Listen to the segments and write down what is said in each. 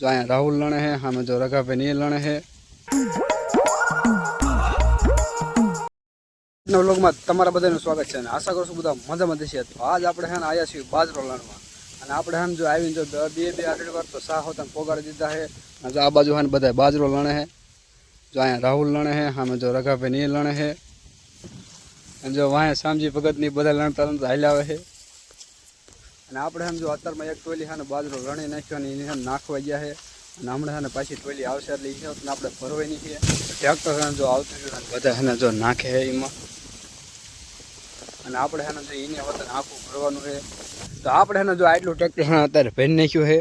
जो अँ राहुल लणे है हमें जो रगा पे नहीं लणे है लोग में तमारा बधाનું स्वागत है आशा करूँ બધા મજામાં દેશે તો આજ આપણે હે આયા છીએ બાજરો લણવા અને આપણે હે જો આવીને જો બે આગળ વાર તો સા હોતા પોગાડી દીધા है जो आ बाजू है બધા બાજરો લણે है जो अँ राहुल लणे है हमें जो रगा पे नहीं लणे है जो वहाँ शामजी भगत नहीं બધા લણતા લણતા હાલ્યા આવે है અને આપણે હે જો અત્યારમાં એક ટોલી હે બાજરો લણી નાખ્યો અને એને નાખવા ગયા है અને હમણાં હે પાછી ટોલી આવશે એટલે એ આપણે ભરવાની છે ટ્રેક્ટર હે જો આવતું બધા હે જો નાખે है એમાં અને આપણે હે જો એને વતન આખું ભરવાનું છે તો આપણે હે જો આટલું ટ્રેક્ટર હે અત્યારે ભરી નાખ્યું છે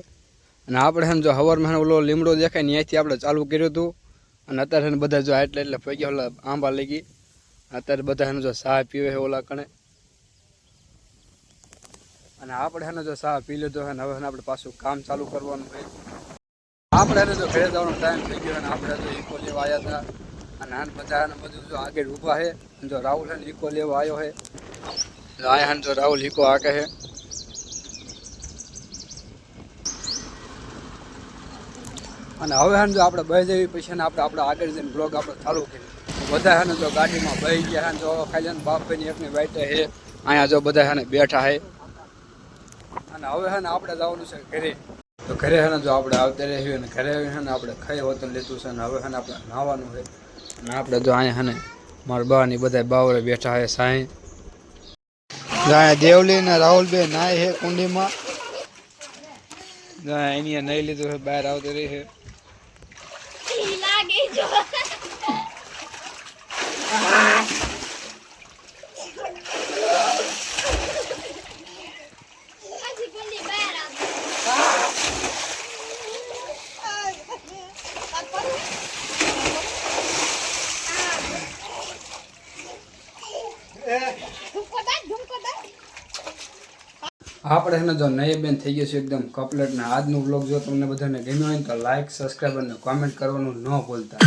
અને આપણે હે જો હવારમાં ઓલો લીમડો દેખાય ને અહીંયાથી આપણે ચાલુ કર્યું હતું અને અત્યારે હે બધા જો એટલે પગ્યા ઓલા આંબા લઈ ગઈ અત્યારે બધા હે જો ચા પીવે છે ઓલા કણે અને આપણે હે જો ચા પી લીધો છે હવે આપણે પાછું કામ ચાલુ કરવાનું છે આપણે હે જો ઘરે જવાનો ટાઈમ થઈ ગયો અને આપણે જો ઈકો લેવા આવ્યા હતા અને આને બધા બધું જો આગળ ઊભા છે જો રાહુલ હે ઈકો લેવા આવ્યો છે आया जो राहुल ही को आके है અને હવે હે જો આપણે બહી જવી પછી ને આપણે આગળ જઈને બ્લોગ આપણે ચાલુ કરી બધા હે જો ગાડીમાં બહી ગયા હે જો ખાલી ને બાપ ભાઈ એકની વાઈટે છે અહીંયા જો બધા હે બેઠા છે અને હવે હે ને આપણે જવાનું છે ઘરે તો ઘરે હે જો આપણે આવતે રહીએ અને ઘરે હે ને આપણે ખાઈ હોતન લીધું છે અને હવે હે ને આપણે નાવાનું છે અને આપણે જો અહીંયા હે ને મારા બાની બધા બાવરે બેઠા છે સાંઈ जहाँ देवली ने राहुल बे नाय है कुंडी में जहाँ नहीं ली तो बाहर आवते रही है આપણે હે જો નઈ બેન થઈ ગયો છે એકદમ કમ્પ્લીટ ને આજનો વ્લોગ જો તમને બધાને ગમ્યો હોય તો લાઈક સબસ્ક્રાઇબ અને કોમેન્ટ કરવાનું ન ભૂલતા।